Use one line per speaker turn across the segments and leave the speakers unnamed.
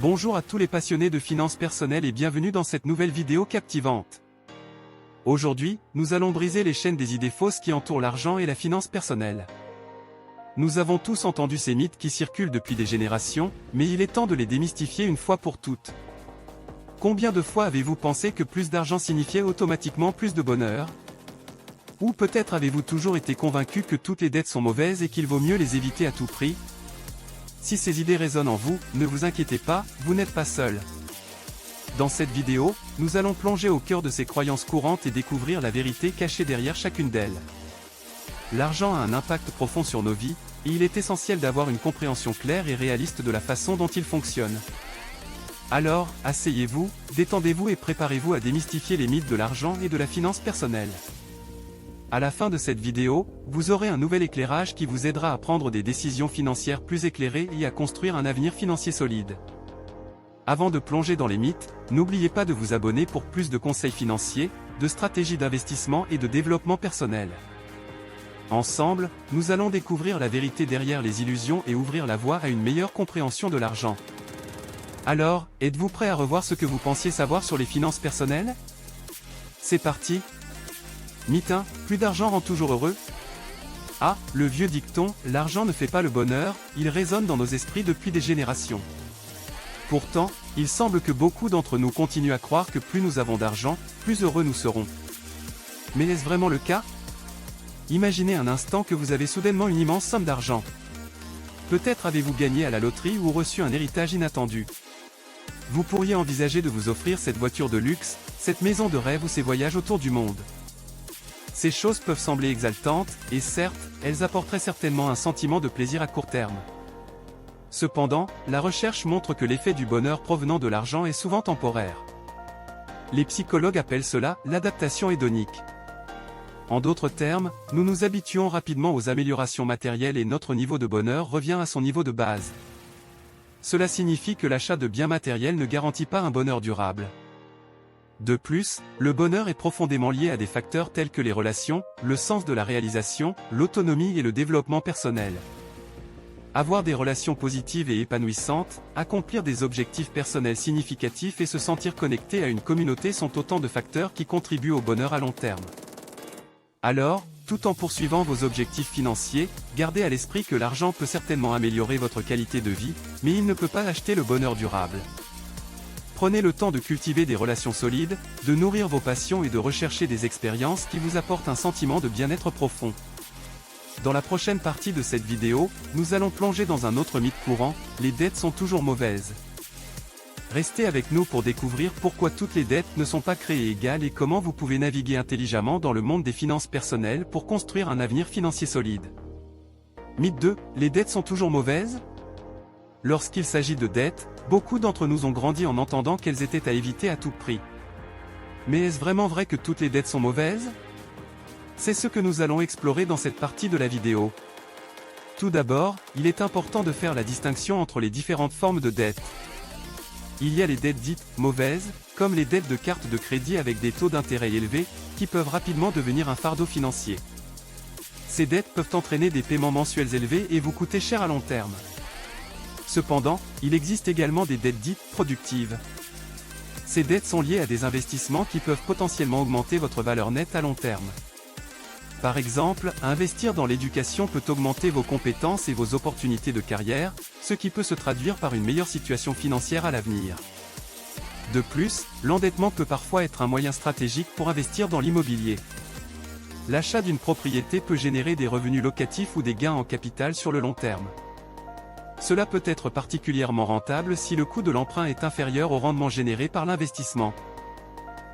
Bonjour à tous les passionnés de finances personnelles et bienvenue dans cette nouvelle vidéo captivante. Aujourd'hui, nous allons briser les chaînes des idées fausses qui entourent l'argent et la finance personnelle. Nous avons tous entendu ces mythes qui circulent depuis des générations, mais il est temps de les démystifier une fois pour toutes. Combien de fois avez-vous pensé que plus d'argent signifiait automatiquement plus de bonheur? Ou peut-être avez-vous toujours été convaincu que toutes les dettes sont mauvaises et qu'il vaut mieux les éviter à tout prix? Si ces idées résonnent en vous, ne vous inquiétez pas, vous n'êtes pas seul. Dans cette vidéo, nous allons plonger au cœur de ces croyances courantes et découvrir la vérité cachée derrière chacune d'elles. L'argent a un impact profond sur nos vies, et il est essentiel d'avoir une compréhension claire et réaliste de la façon dont il fonctionne. Alors, asseyez-vous, détendez-vous et préparez-vous à démystifier les mythes de l'argent et de la finance personnelle. À la fin de cette vidéo, vous aurez un nouvel éclairage qui vous aidera à prendre des décisions financières plus éclairées et à construire un avenir financier solide. Avant de plonger dans les mythes, n'oubliez pas de vous abonner pour plus de conseils financiers, de stratégies d'investissement et de développement personnel. Ensemble, nous allons découvrir la vérité derrière les illusions et ouvrir la voie à une meilleure compréhension de l'argent. Alors, êtes-vous prêt à revoir ce que vous pensiez savoir sur les finances personnelles? C'est parti! Mythe 1, plus d'argent rend toujours heureux? Ah, le vieux dicton, l'argent ne fait pas le bonheur, il résonne dans nos esprits depuis des générations. Pourtant, il semble que beaucoup d'entre nous continuent à croire que plus nous avons d'argent, plus heureux nous serons. Mais est-ce vraiment le cas? Imaginez un instant que vous avez soudainement une immense somme d'argent. Peut-être avez-vous gagné à la loterie ou reçu un héritage inattendu. Vous pourriez envisager de vous offrir cette voiture de luxe, cette maison de rêve ou ces voyages autour du monde. Ces choses peuvent sembler exaltantes, et certes, elles apporteraient certainement un sentiment de plaisir à court terme. Cependant, la recherche montre que l'effet du bonheur provenant de l'argent est souvent temporaire. Les psychologues appellent cela l'adaptation hédonique. En d'autres termes, nous nous habituons rapidement aux améliorations matérielles et notre niveau de bonheur revient à son niveau de base. Cela signifie que l'achat de biens matériels ne garantit pas un bonheur durable. De plus, le bonheur est profondément lié à des facteurs tels que les relations, le sens de la réalisation, l'autonomie et le développement personnel. Avoir des relations positives et épanouissantes, accomplir des objectifs personnels significatifs et se sentir connecté à une communauté sont autant de facteurs qui contribuent au bonheur à long terme. Alors, tout en poursuivant vos objectifs financiers, gardez à l'esprit que l'argent peut certainement améliorer votre qualité de vie, mais il ne peut pas acheter le bonheur durable. Prenez le temps de cultiver des relations solides, de nourrir vos passions et de rechercher des expériences qui vous apportent un sentiment de bien-être profond. Dans la prochaine partie de cette vidéo, nous allons plonger dans un autre mythe courant, les dettes sont toujours mauvaises. Restez avec nous pour découvrir pourquoi toutes les dettes ne sont pas créées égales et comment vous pouvez naviguer intelligemment dans le monde des finances personnelles pour construire un avenir financier solide. Mythe 2, les dettes sont toujours mauvaises? Lorsqu'il s'agit de dettes, beaucoup d'entre nous ont grandi en entendant qu'elles étaient à éviter à tout prix. Mais est-ce vraiment vrai que toutes les dettes sont mauvaises? C'est ce que nous allons explorer dans cette partie de la vidéo. Tout d'abord, il est important de faire la distinction entre les différentes formes de dettes. Il y a les dettes dites « mauvaises », comme les dettes de carte de crédit avec des taux d'intérêt élevés, qui peuvent rapidement devenir un fardeau financier. Ces dettes peuvent entraîner des paiements mensuels élevés et vous coûter cher à long terme. Cependant, il existe également des dettes dites « productives ». Ces dettes sont liées à des investissements qui peuvent potentiellement augmenter votre valeur nette à long terme. Par exemple, investir dans l'éducation peut augmenter vos compétences et vos opportunités de carrière, ce qui peut se traduire par une meilleure situation financière à l'avenir. De plus, l'endettement peut parfois être un moyen stratégique pour investir dans l'immobilier. L'achat d'une propriété peut générer des revenus locatifs ou des gains en capital sur le long terme. Cela peut être particulièrement rentable si le coût de l'emprunt est inférieur au rendement généré par l'investissement.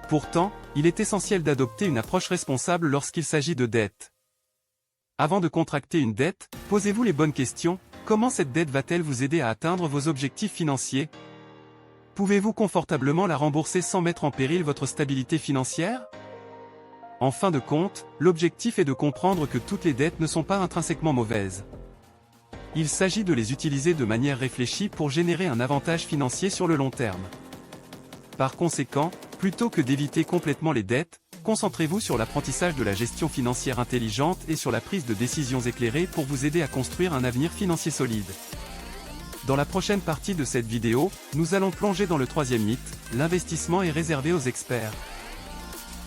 Pourtant, il est essentiel d'adopter une approche responsable lorsqu'il s'agit de dettes. Avant de contracter une dette, posez-vous les bonnes questions. Comment cette dette va-t-elle vous aider à atteindre vos objectifs financiers? Pouvez-vous confortablement la rembourser sans mettre en péril votre stabilité financière? En fin de compte, l'objectif est de comprendre que toutes les dettes ne sont pas intrinsèquement mauvaises. Il s'agit de les utiliser de manière réfléchie pour générer un avantage financier sur le long terme. Par conséquent, plutôt que d'éviter complètement les dettes, concentrez-vous sur l'apprentissage de la gestion financière intelligente et sur la prise de décisions éclairées pour vous aider à construire un avenir financier solide. Dans la prochaine partie de cette vidéo, nous allons plonger dans le troisième mythe, l'investissement est réservé aux experts.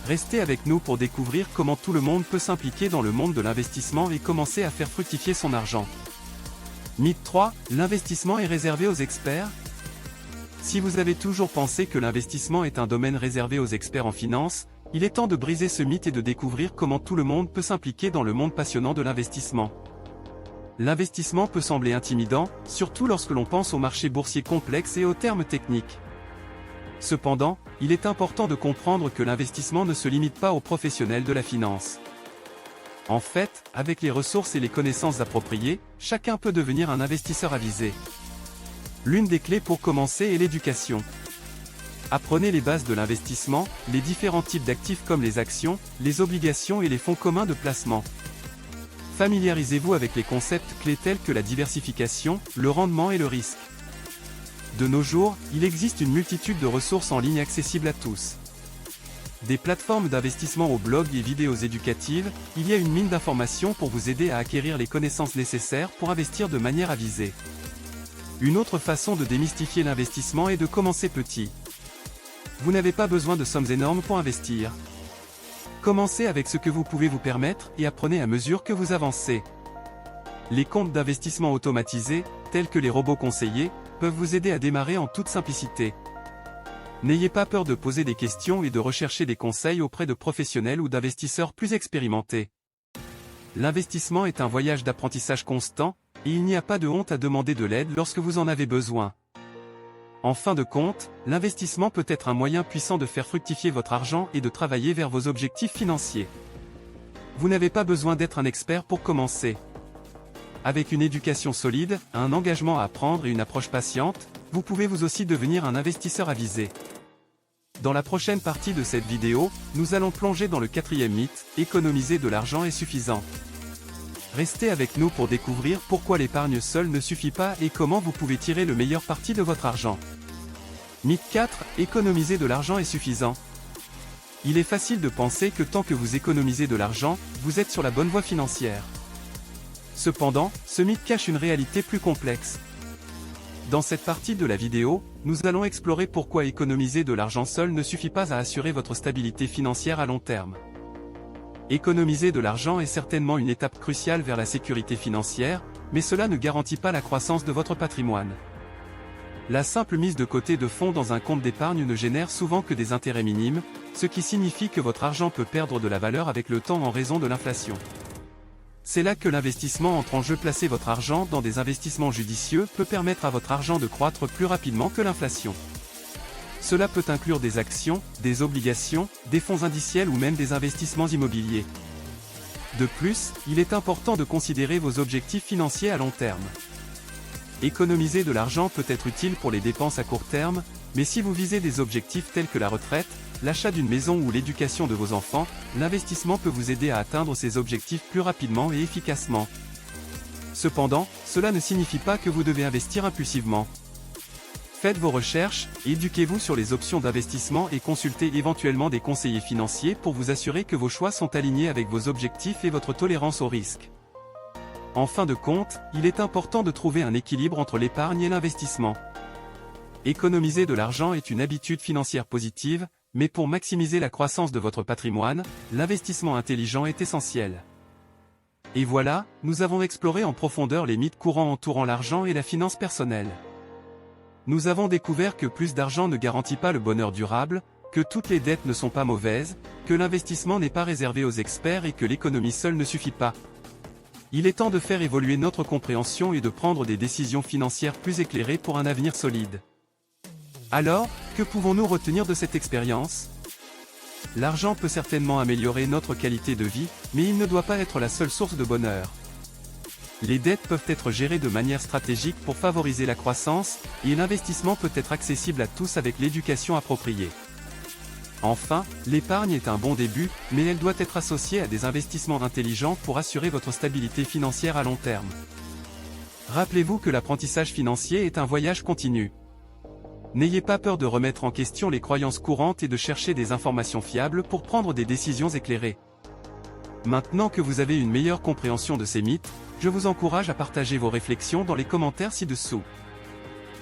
Restez avec nous pour découvrir comment tout le monde peut s'impliquer dans le monde de l'investissement et commencer à faire fructifier son argent. Mythe 3, l'investissement est réservé aux experts? Si vous avez toujours pensé que l'investissement est un domaine réservé aux experts en finance, il est temps de briser ce mythe et de découvrir comment tout le monde peut s'impliquer dans le monde passionnant de l'investissement. L'investissement peut sembler intimidant, surtout lorsque l'on pense aux marchés boursiers complexes et aux termes techniques. Cependant, il est important de comprendre que l'investissement ne se limite pas aux professionnels de la finance. En fait, avec les ressources et les connaissances appropriées, chacun peut devenir un investisseur avisé. L'une des clés pour commencer est l'éducation. Apprenez les bases de l'investissement, les différents types d'actifs comme les actions, les obligations et les fonds communs de placement. Familiarisez-vous avec les concepts clés tels que la diversification, le rendement et le risque. De nos jours, il existe une multitude de ressources en ligne accessibles à tous. Des plateformes d'investissement aux blogs et vidéos éducatives, il y a une mine d'informations pour vous aider à acquérir les connaissances nécessaires pour investir de manière avisée. Une autre façon de démystifier l'investissement est de commencer petit. Vous n'avez pas besoin de sommes énormes pour investir. Commencez avec ce que vous pouvez vous permettre et apprenez à mesure que vous avancez. Les comptes d'investissement automatisés, tels que les robots conseillers, peuvent vous aider à démarrer en toute simplicité. N'ayez pas peur de poser des questions et de rechercher des conseils auprès de professionnels ou d'investisseurs plus expérimentés. L'investissement est un voyage d'apprentissage constant, et il n'y a pas de honte à demander de l'aide lorsque vous en avez besoin. En fin de compte, l'investissement peut être un moyen puissant de faire fructifier votre argent et de travailler vers vos objectifs financiers. Vous n'avez pas besoin d'être un expert pour commencer. Avec une éducation solide, un engagement à apprendre et une approche patiente, vous pouvez vous aussi devenir un investisseur avisé. Dans la prochaine partie de cette vidéo, nous allons plonger dans le quatrième mythe, économiser de l'argent est suffisant. Restez avec nous pour découvrir pourquoi l'épargne seule ne suffit pas et comment vous pouvez tirer le meilleur parti de votre argent. Mythe 4, économiser de l'argent est suffisant. Il est facile de penser que tant que vous économisez de l'argent, vous êtes sur la bonne voie financière. Cependant, ce mythe cache une réalité plus complexe. Dans cette partie de la vidéo, nous allons explorer pourquoi économiser de l'argent seul ne suffit pas à assurer votre stabilité financière à long terme. Économiser de l'argent est certainement une étape cruciale vers la sécurité financière, mais cela ne garantit pas la croissance de votre patrimoine. La simple mise de côté de fonds dans un compte d'épargne ne génère souvent que des intérêts minimes, ce qui signifie que votre argent peut perdre de la valeur avec le temps en raison de l'inflation. C'est là que l'investissement entre en jeu. Placer votre argent dans des investissements judicieux peut permettre à votre argent de croître plus rapidement que l'inflation. Cela peut inclure des actions, des obligations, des fonds indiciels ou même des investissements immobiliers. De plus, il est important de considérer vos objectifs financiers à long terme. Économiser de l'argent peut être utile pour les dépenses à court terme, mais si vous visez des objectifs tels que la retraite, l'achat d'une maison ou l'éducation de vos enfants, l'investissement peut vous aider à atteindre ces objectifs plus rapidement et efficacement. Cependant, cela ne signifie pas que vous devez investir impulsivement. Faites vos recherches, éduquez-vous sur les options d'investissement et consultez éventuellement des conseillers financiers pour vous assurer que vos choix sont alignés avec vos objectifs et votre tolérance au risque. En fin de compte, il est important de trouver un équilibre entre l'épargne et l'investissement. Économiser de l'argent est une habitude financière positive, mais pour maximiser la croissance de votre patrimoine, l'investissement intelligent est essentiel. Et voilà, nous avons exploré en profondeur les mythes courants entourant l'argent et la finance personnelle. Nous avons découvert que plus d'argent ne garantit pas le bonheur durable, que toutes les dettes ne sont pas mauvaises, que l'investissement n'est pas réservé aux experts et que l'économie seule ne suffit pas. Il est temps de faire évoluer notre compréhension et de prendre des décisions financières plus éclairées pour un avenir solide. Alors, que pouvons-nous retenir de cette expérience? L'argent peut certainement améliorer notre qualité de vie, mais il ne doit pas être la seule source de bonheur. Les dettes peuvent être gérées de manière stratégique pour favoriser la croissance, et l'investissement peut être accessible à tous avec l'éducation appropriée. Enfin, l'épargne est un bon début, mais elle doit être associée à des investissements intelligents pour assurer votre stabilité financière à long terme. Rappelez-vous que l'apprentissage financier est un voyage continu. N'ayez pas peur de remettre en question les croyances courantes et de chercher des informations fiables pour prendre des décisions éclairées. Maintenant que vous avez une meilleure compréhension de ces mythes, je vous encourage à partager vos réflexions dans les commentaires ci-dessous.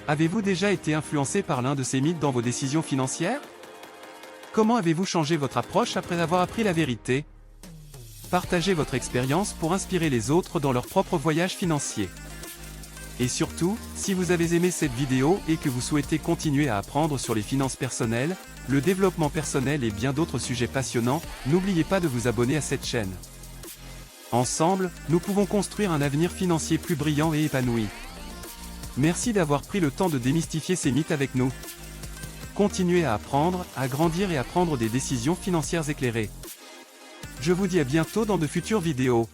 Avez-vous déjà été influencé par l'un de ces mythes dans vos décisions financières? Comment avez-vous changé votre approche après avoir appris la vérité? Partagez votre expérience pour inspirer les autres dans leur propre voyage financier. Et surtout, si vous avez aimé cette vidéo et que vous souhaitez continuer à apprendre sur les finances personnelles, le développement personnel et bien d'autres sujets passionnants, n'oubliez pas de vous abonner à cette chaîne. Ensemble, nous pouvons construire un avenir financier plus brillant et épanoui. Merci d'avoir pris le temps de démystifier ces mythes avec nous. Continuez à apprendre, à grandir et à prendre des décisions financières éclairées. Je vous dis à bientôt dans de futures vidéos.